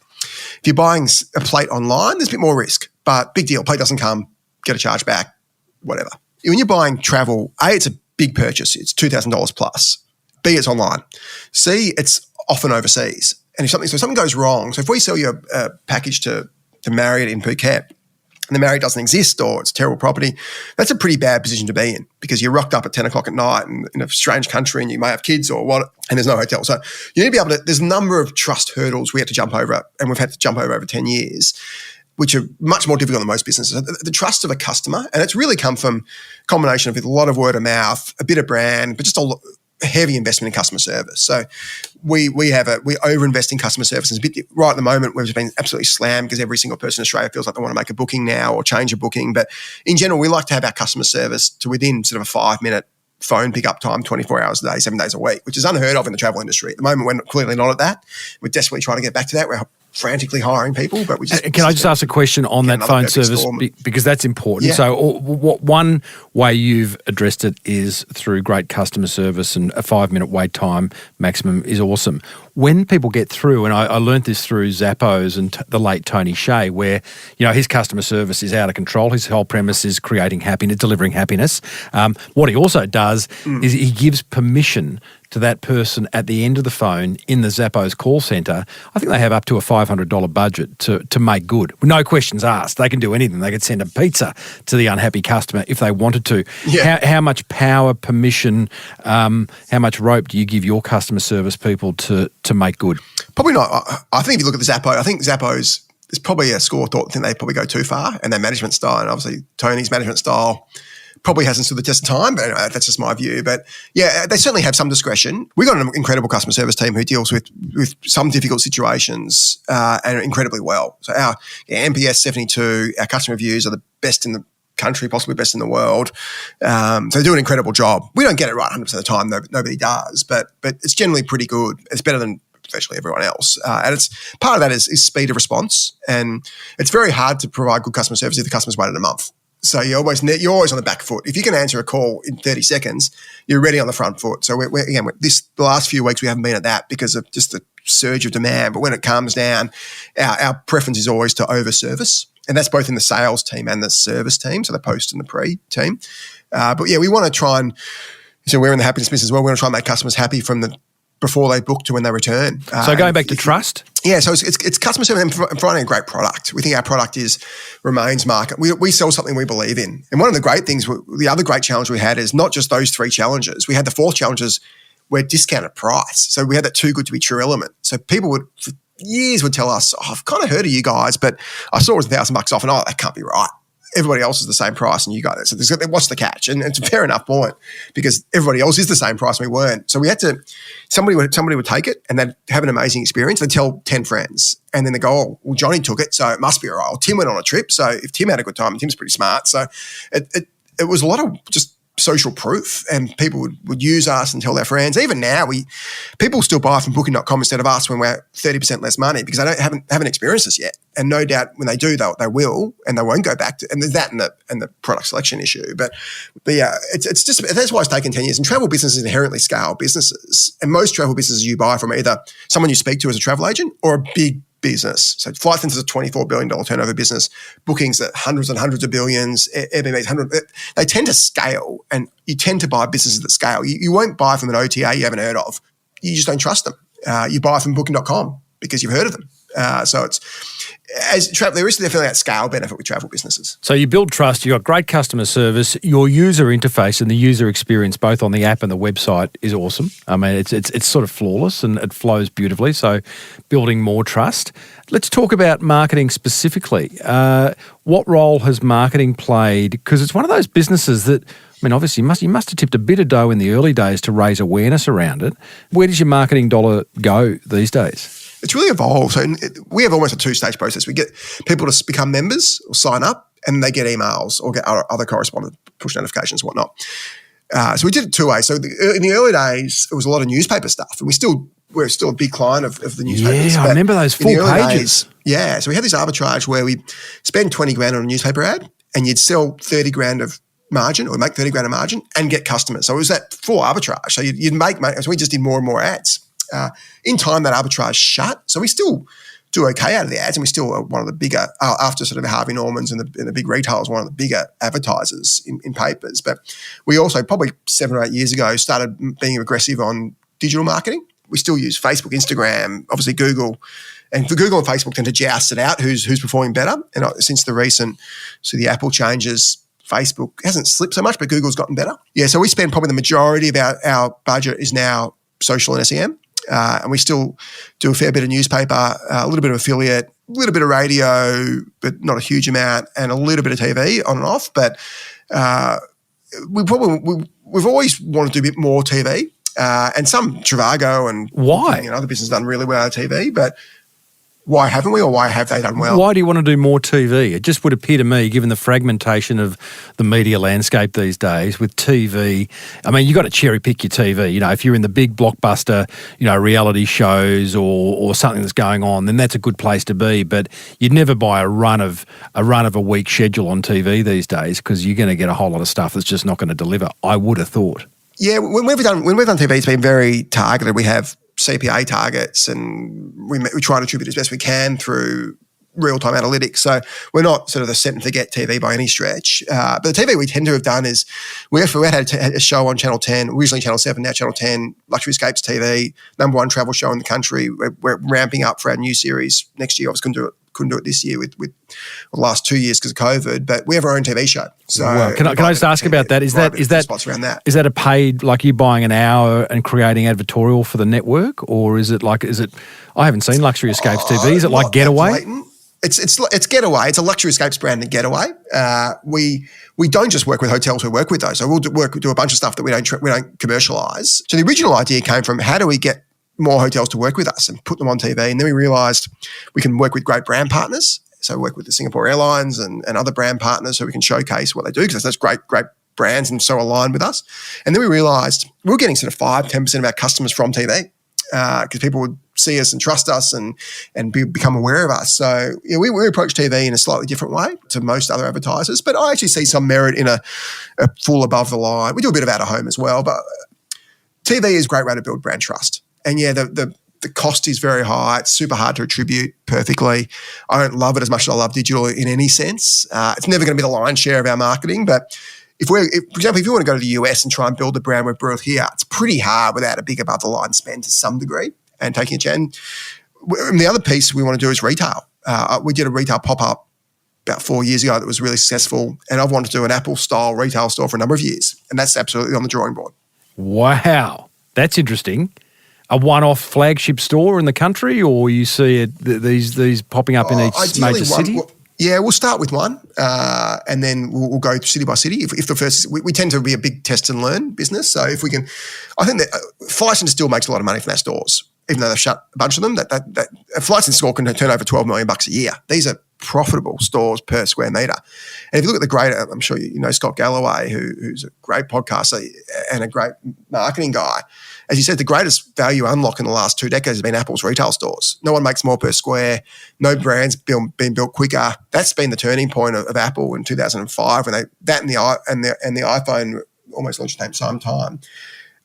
If you're buying a plate online, there's a bit more risk, but big deal. Plate doesn't come, get a charge back, whatever. When you're buying travel, A, it's a big purchase. It's $2,000 plus. B, it's online. C, it's often overseas. And if something goes wrong, so if we sell you a package to Marriott in Phuket and the Marriott doesn't exist or it's a terrible property, that's a pretty bad position to be in because you're rocked up at 10 o'clock at night in a strange country and you may have kids or what, and there's no hotel. So you need to be able to, there's a number of trust hurdles we have to jump over, and we've had to jump over 10 years, which are much more difficult than most businesses. The trust of a customer, and it's really come from a combination of a lot of word of mouth, a bit of brand, but just a heavy investment in customer service. So we overinvest in customer service. It's a bit right at the moment we've been absolutely slammed because every single person in Australia feels like they want to make a booking now or change a booking. But in general, we like to have our customer service to within sort of a 5-minute phone pickup time, 24 hours a day, 7 days a week, which is unheard of in the travel industry. At the moment, we're clearly not at that. We're desperately trying to get back to that. We're frantically hiring people, but we just... Can I just ask a question on that phone service? Because that's important. Yeah. So one way you've addressed it is through great customer service, and a 5-minute wait time maximum is awesome. When people get through, and I learned this through Zappos and the late Tony Shea, where his customer service is out of control. His whole premise is creating happiness, delivering happiness. What he also does is he gives permission to that person at the end of the phone in the Zappos call centre. I think they have up to a $500 budget to make good. No questions asked. They can do anything. They could send a pizza to the unhappy customer if they wanted to. Yeah. How much power, permission, how much rope do you give your customer service people to make good? Probably not. I think if you look at the Zappos, I think Zappos, there's probably a school of thought that think they probably go too far, and their management style, and obviously Tony's management style probably hasn't stood the test of time, but anyway, that's just my view. But yeah, they certainly have some discretion. We've got an incredible customer service team who deals with some difficult situations and incredibly well. So our NPS 72, our customer reviews are the best in the country, possibly best in the world. So they do an incredible job. We don't get it right 100% of the time. Nobody does, but it's generally pretty good. It's better than virtually everyone else. And it's part of that is speed of response. And it's very hard to provide good customer service if the customer's waited a month. So you're always on the back foot. If you can answer a call in 30 seconds, you're already on the front foot. So the last few weeks we haven't been at that because of just the surge of demand. But when it calms down, our preference is always to over-service. And that's both in the sales team and the service team, so the post and the pre team. But yeah, we want to try and, so we're in the happiness business as well. We want to try and make customers happy from before they book to when they return. So going back to trust? Yeah, so it's customer service and providing a great product. We think our product remains market. We sell something we believe in. And one of the great things, the other great challenge we had is not just those 3 challenges. We had the 4th challenges were discounted price. So we had that too good to be true element. So people would, for years would tell us, I've kind of heard of you guys, but I saw it was $1,000 off, and that can't be right. Everybody else is the same price and you got it. So what's the catch? And it's a fair enough point because everybody else is the same price and we weren't. So we had to, somebody would take it and they'd have an amazing experience. They'd tell 10 friends and then they go, oh, well, Johnny took it, so it must be all right. Well, Tim went on a trip. So if Tim had a good time, and Tim's pretty smart. So it was a lot of just social proof, and people would use us and tell their friends. Even now, people still buy from booking.com instead of us when we're 30% less money because they haven't experienced us yet. And no doubt when they do, they will, and they won't go back to. And there's that and the product selection issue. But yeah, it's just that's why it's taken 10 years. And travel businesses inherently scale businesses, and most travel businesses you buy from are either someone you speak to as a travel agent or a big business. So Flight Centre is a $24 billion turnover business. Bookings at hundreds and hundreds of billions. Airbnb's they tend to scale, and you tend to buy businesses that scale. You won't buy from an OTA you haven't heard of. You just don't trust them. You buy from Booking.com because you've heard of them. So it's there is definitely that scale benefit with travel businesses. So you build trust, you've got great customer service, your user interface and the user experience both on the app and the website is awesome. I mean, it's sort of flawless and it flows beautifully, so building more trust. Let's talk about marketing specifically. What role has marketing played? Because it's one of those businesses that, I mean, obviously you must have tipped a bit of dough in the early days to raise awareness around it. Where does your marketing dollar go these days? It's really evolved. So we have almost a two-stage process. We get people to become members or sign up, and they get emails or get other correspondence, push notifications, whatnot. So we did it two ways. So in the early days, it was a lot of newspaper stuff, and we're still a big client of the newspapers. Yeah, I remember those full pages. Yeah, so we had this arbitrage where we spend 20 grand on a newspaper ad, and you'd sell 30 grand of margin or make 30 grand of margin and get customers. So it was that full arbitrage. So you'd make money. So we just did more and more ads. In time, that arbitrage shut. So we still do okay out of the ads, and we still are one of the bigger, after sort of the Harvey Normans and the big retailers, one of the bigger advertisers in papers. But we also, probably 7 or 8 years ago, started being aggressive on digital marketing. We still use Facebook, Instagram, obviously Google. And for Google and Facebook tend to joust it out who's performing better. And since the recent, the Apple changes, Facebook hasn't slipped so much, but Google's gotten better. Yeah, so we spend probably the majority of our budget is now social and SEM. And we still do a fair bit of newspaper, a little bit of affiliate, a little bit of radio, but not a huge amount, and a little bit of TV on and off. But we've always wanted to do a bit more TV, and some Trivago and why other businesses done really well on TV, but. Why haven't we, or why have they done well? Why do you want to do more TV? It just would appear to me, given the fragmentation of the media landscape these days with TV, I mean, you've got to cherry pick your TV. You know, if you're in the big blockbuster, reality shows or something that's going on, then that's a good place to be. But you'd never buy a run of a week schedule on TV these days because you're going to get a whole lot of stuff that's just not going to deliver, I would have thought. Yeah, when we've done TV, it's been very targeted. We have CPA targets, and we try to attribute as best we can through real-time analytics. So we're not sort of the set and forget TV by any stretch. But the TV we tend to have done is we had a show on Channel 10, originally Channel 7, now Channel 10, Luxury Escapes TV, number one travel show in the country. We're ramping up for our new series next year. I was couldn't do it this year with the last 2 years because of COVID, but we have our own TV show. So wow. Can I just ask about that? Is that spots around that? Is that a paid, like you buying an hour and creating advertorial for the network, or is it? I haven't seen Luxury Escapes TV. Is it like Getaway? It's Getaway. It's a Luxury Escapes brand in Getaway. We don't just work with hotels. We work with those. So we'll do a bunch of stuff that we don't commercialise. So the original idea came from how do we get more hotels to work with us and put them on TV. And then we realised we can work with great brand partners. So work with the Singapore Airlines and other brand partners so we can showcase what they do because that's great brands and so aligned with us. And then we realised we were getting sort of 5-10% of our customers from TV because people would see us and trust us and become aware of us. So we approach TV in a slightly different way to most other advertisers, but I actually see some merit in a full above the line. We do a bit of out of home as well, but TV is a great way to build brand trust. And yeah, the cost is very high. It's super hard to attribute perfectly. I don't love it as much as I love digital in any sense. It's never going to be the lion's share of our marketing. But for example, if you want to go to the US and try and build the brand we've built here, it's pretty hard without a big above the line spend to some degree and taking a chance. And the other piece we want to do is retail. We did a retail pop-up about 4 years ago that was really successful. And I've wanted to do an Apple-style retail store for a number of years. And that's absolutely on the drawing board. Wow. That's interesting. a one-off flagship store in the country, or you see these popping up in each major city? We'll start with one, and then we'll go city by city. If the first, we tend to be a big test and learn business. So if we can, I think that Flight Centre still makes a lot of money from their stores, even though they've shut a bunch of them. That a Flight Centre store can turn over $12 million a year. These are profitable stores per square metre. And if you look at the great, I'm sure you know Scott Galloway, who's a great podcaster and a great marketing guy. As you said, the greatest value unlock in the last 2 decades has been Apple's retail stores. No one makes more per square. No brand's been built quicker. That's been the turning point of Apple in 2005 when and the iPhone almost launched at the same time.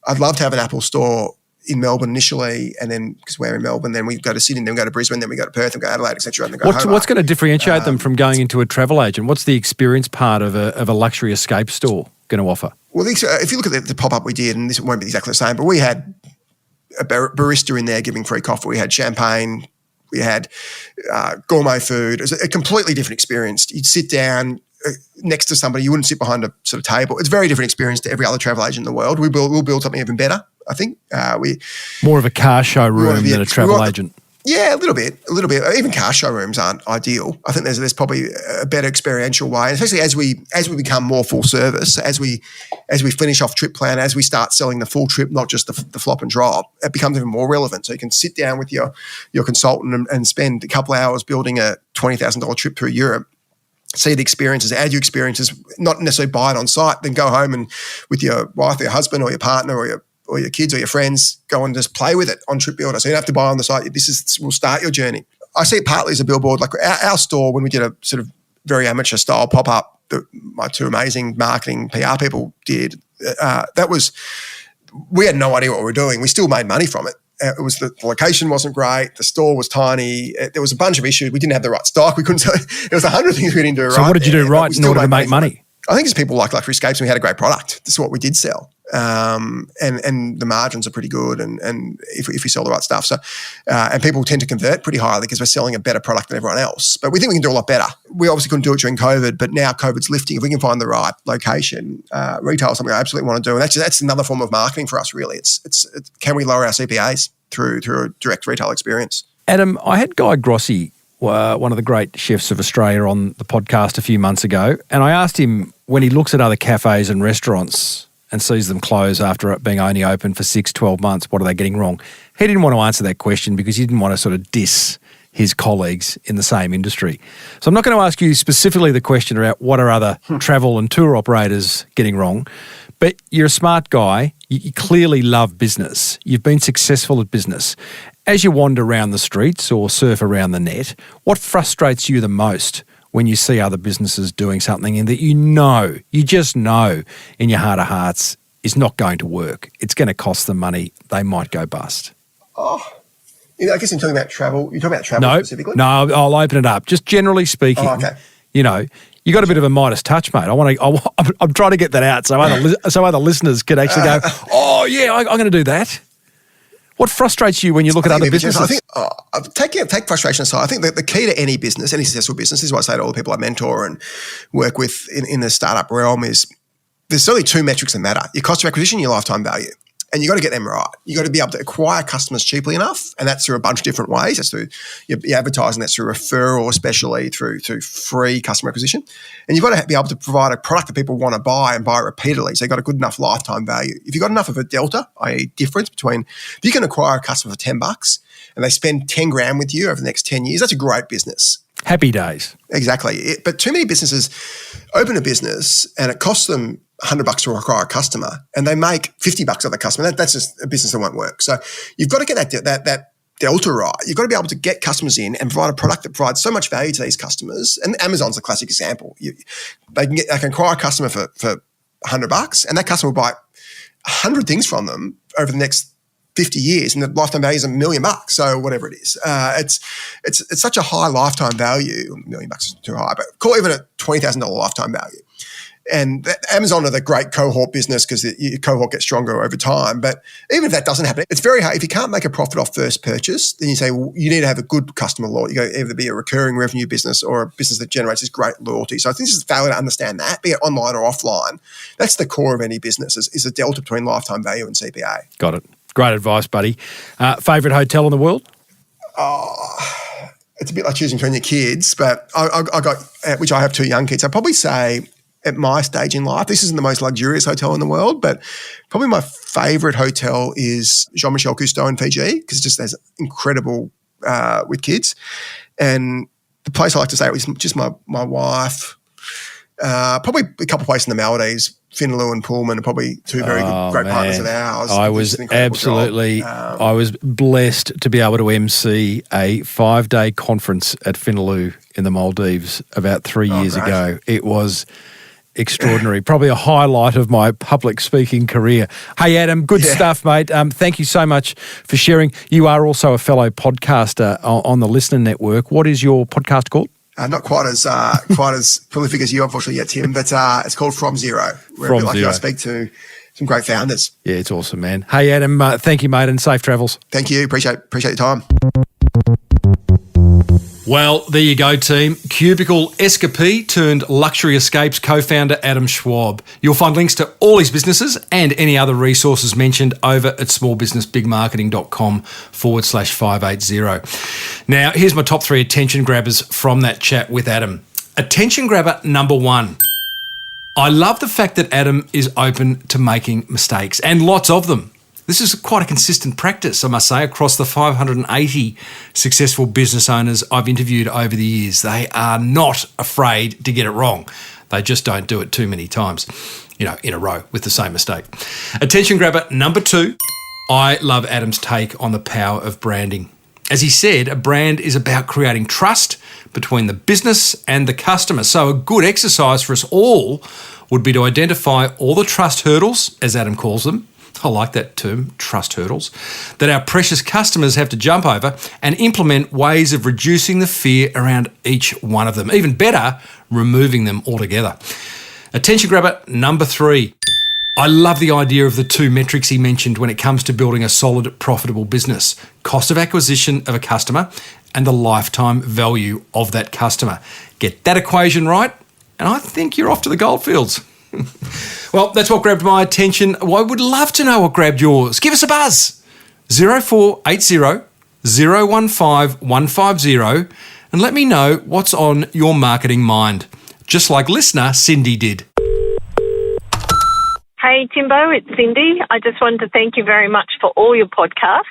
I'd love to have an Apple store in Melbourne initially, and then because we're in Melbourne, then we go to Sydney, then we go to Brisbane, then we go to Perth, and go to Adelaide, etc. And then go What's going to differentiate them from going into a travel agent? What's the experience part of a luxury escape store going to offer? Well, if you look at the pop-up we did, and this won't be exactly the same, but we had a barista in there giving free coffee. We had champagne. We had gourmet food. It was a completely different experience. You'd sit down next to somebody. You wouldn't sit behind a sort of table. It's a very different experience to every other travel agent in the world. We'll build something even better, I think. More of a car showroom than a travel agent. Yeah, a little bit. Even car showrooms aren't ideal. I think there's probably a better experiential way, especially as we become more full service, as we finish off trip plan, as we start selling the full trip, not just the flop and drop. It becomes even more relevant. So you can sit down with your consultant and spend a couple of hours building a $20,000 trip through Europe. See the experiences, add your experiences, not necessarily buy it on site, then go home and with your wife or your husband or your partner or your kids or your friends, go and just play with it on Trip Builder. So you don't have to buy on the site. This will start your journey. I see it partly as a billboard. Like our store, when we did a sort of very amateur style pop-up that my two amazing marketing PR people did, we had no idea what we were doing. We still made money from it. It was the location wasn't great. The store was tiny. There was a bunch of issues. We didn't have the right stock. We couldn't. There was 100 things we didn't do right. So what did you do right in order to make money? I think it's people like Luxury Escapes, and we had a great product. This is what we did sell. And the margins are pretty good, and if we sell the right stuff. So, and people tend to convert pretty highly because we're selling a better product than everyone else. But we think we can do a lot better. We obviously couldn't do it during COVID, but now COVID's lifting. If we can find the right location, retail is something I absolutely want to do. And that's another form of marketing for us, really. It's can we lower our CPAs through a direct retail experience? Adam, I had Guy Grossi, one of the great chefs of Australia, on the podcast a few months ago, and I asked him, when he looks at other cafes and restaurants and sees them close after being only open for 6-12 months, what are they getting wrong? He didn't want to answer that question because he didn't want to sort of diss his colleagues in the same industry. So I'm not going to ask you specifically the question about what are other travel and tour operators getting wrong, but you're a smart guy. You clearly love business. You've been successful at business. As you wander around the streets or surf around the net, what frustrates you the most when you see other businesses doing something and that you just know in your heart of hearts is not going to work? It's going to cost them money. They might go bust. Oh, I guess I'm talking about travel. You're talking about travel specifically? No, I'll open it up. Just generally speaking, okay. You got a bit of a Midas touch, mate. I'm trying to get that out so other listeners can actually go, oh yeah, I'm going to do that. What frustrates you when you look at other businesses? I think, take frustration aside, I think that the key to any business, any successful business, is what I say to all the people I mentor and work with in the startup realm, is there's only two metrics that matter: your cost of acquisition, your lifetime value. And you got to get them right. You got to be able to acquire customers cheaply enough, and that's through a bunch of different ways. That's through your advertising, that's through referral, especially through free customer acquisition. And you've got to be able to provide a product that people want to buy and buy repeatedly. So you've got a good enough lifetime value. If you've got enough of a delta, i.e. difference between, if you can acquire a customer for $10 and they spend 10 grand with you over the next 10 years, that's a great business. Happy days. Exactly. But too many businesses open a business and it costs them $100 to acquire a customer, and they make $50 of the customer. That's just a business that won't work. So you've got to get that delta right. You've got to be able to get customers in and provide a product that provides so much value to these customers. And Amazon's a classic example. They can acquire a customer for $100, and that customer will buy 100 things from them over the next 50 years, and the lifetime value is $1 million. So whatever it is, it's such a high lifetime value. $1 million is too high, but call it even a $20,000 lifetime value. And Amazon are the great cohort business because your cohort gets stronger over time. But even if that doesn't happen, it's very hard. If you can't make a profit off first purchase, then you say, well, you need to have a good customer loyalty. You got to either be a recurring revenue business or a business that generates this great loyalty. So I think this is failure to understand that, be it online or offline. That's the core of any business is a delta between lifetime value and CPA. Got it. Great advice, buddy. Favourite hotel in the world? It's a bit like choosing between your kids, but I got, which I have 2 young kids. I'd probably say at my stage in life, this isn't the most luxurious hotel in the world, but probably my favourite hotel is Jean-Michel Cousteau in Fiji, because it just has incredible with kids. And the place I like to stay at was just my wife, probably a couple of places in the Maldives, Finaloo and Pullman are probably 2 very great partners of ours. I was blessed to be able to MC a 5-day conference at Finaloo in the Maldives about 3 years ago. It was extraordinary. Probably a highlight of my public speaking career. Hey, Adam, good stuff, mate. Thank you so much for sharing. You are also a fellow podcaster on the Listener Network. What is your podcast called? Not quite as prolific as you, unfortunately, yet, Tim, but it's called From Zero. I speak to some great founders. Yeah, it's awesome, man. Hey, Adam, thank you, mate, and safe travels. Thank you. Appreciate your time. Well, there you go, team. Cubicle Escapee turned Luxury Escapes co-founder Adam Schwab. You'll find links to all his businesses and any other resources mentioned over at smallbusinessbigmarketing.com/580. Now, here's my top 3 attention grabbers from that chat with Adam. Attention grabber number 1. I love the fact that Adam is open to making mistakes, and lots of them. This is quite a consistent practice, I must say, across the 580 successful business owners I've interviewed over the years. They are not afraid to get it wrong. They just don't do it too many times, in a row with the same mistake. Attention grabber number 2. I love Adam's take on the power of branding. As he said, a brand is about creating trust between the business and the customer. So a good exercise for us all would be to identify all the trust hurdles, as Adam calls them. I like that term, trust hurdles, that our precious customers have to jump over, and implement ways of reducing the fear around each one of them. Even better, removing them altogether. Attention grabber number 3. I love the idea of the 2 metrics he mentioned when it comes to building a solid, profitable business: cost of acquisition of a customer and the lifetime value of that customer. Get that equation right, and I think you're off to the goldfields. Well, that's what grabbed my attention. Well, I would love to know what grabbed yours. Give us a buzz. 0480 015 150 and let me know what's on your marketing mind, just like listener Cindy did. Hey, Timbo, it's Cindy. I just wanted to thank you very much for all your podcasts,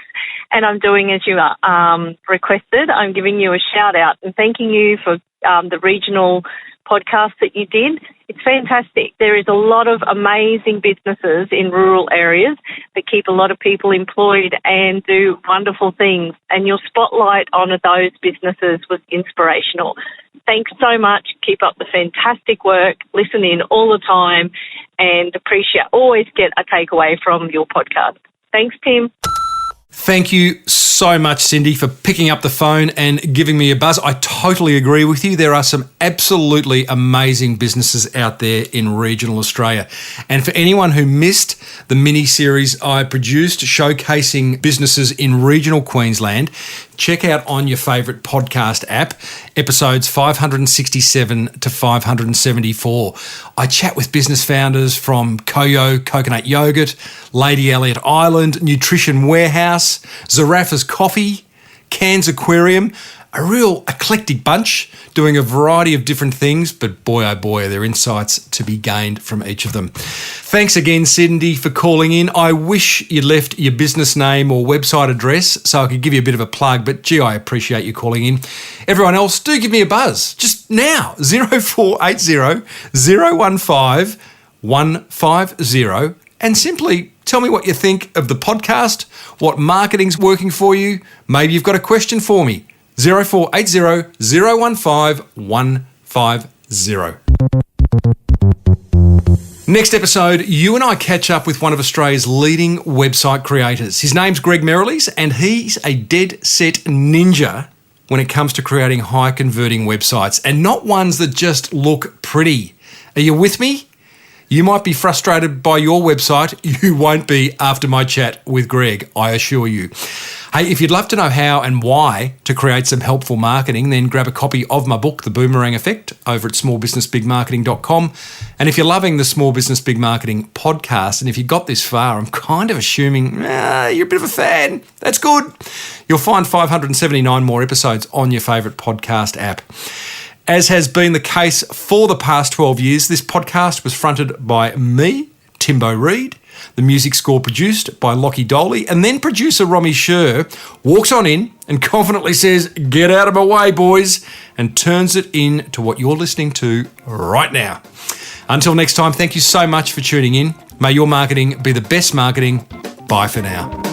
and I'm doing as you requested. I'm giving you a shout out and thanking you for the regional podcast that you did. It's fantastic. There is a lot of amazing businesses in rural areas that keep a lot of people employed and do wonderful things, and your spotlight on those businesses was inspirational. Thanks so much. Keep up the fantastic work. Listen in all the time and always get a takeaway from your podcast. Thanks, Tim. Thank you so much, Cindy, for picking up the phone and giving me a buzz. I totally agree with you. There are some absolutely amazing businesses out there in regional Australia. And for anyone who missed the mini-series I produced showcasing businesses in regional Queensland, check out on your favourite podcast app, episodes 567 to 574. I chat with business founders from Koyo Coconut Yogurt, Lady Elliot Island, Nutrition Warehouse, Zaraffa's Coffee, Cairns Aquarium, a real eclectic bunch doing a variety of different things, but boy, oh boy, are there insights to be gained from each of them. Thanks again, Cindy, for calling in. I wish you'd left your business name or website address so I could give you a bit of a plug, but gee, I appreciate you calling in. Everyone else, do give me a buzz. Just now, 0480 015 150, and simply tell me what you think of the podcast, what marketing's working for you. Maybe you've got a question for me. 0480 015 150. Next episode, you and I catch up with one of Australia's leading website creators. His name's Greg Merrilees, and he's a dead-set ninja when it comes to creating high-converting websites, and not ones that just look pretty. Are you with me? You might be frustrated by your website. You won't be after my chat with Greg, I assure you. Hey, if you'd love to know how and why to create some helpful marketing, then grab a copy of my book, The Boomerang Effect, over at smallbusinessbigmarketing.com. And if you're loving the Small Business Big Marketing podcast, and if you got this far, I'm kind of assuming you're a bit of a fan. That's good. You'll find 579 more episodes on your favourite podcast app. As has been the case for the past 12 years, this podcast was fronted by me, Tim Reid. The music score produced by Lockie Doley, and then producer Romy Sher walks on in and confidently says, "Get out of my way, boys," and turns it into what you're listening to right now. Until next time, thank you so much for tuning in. May your marketing be the best marketing. Bye for now.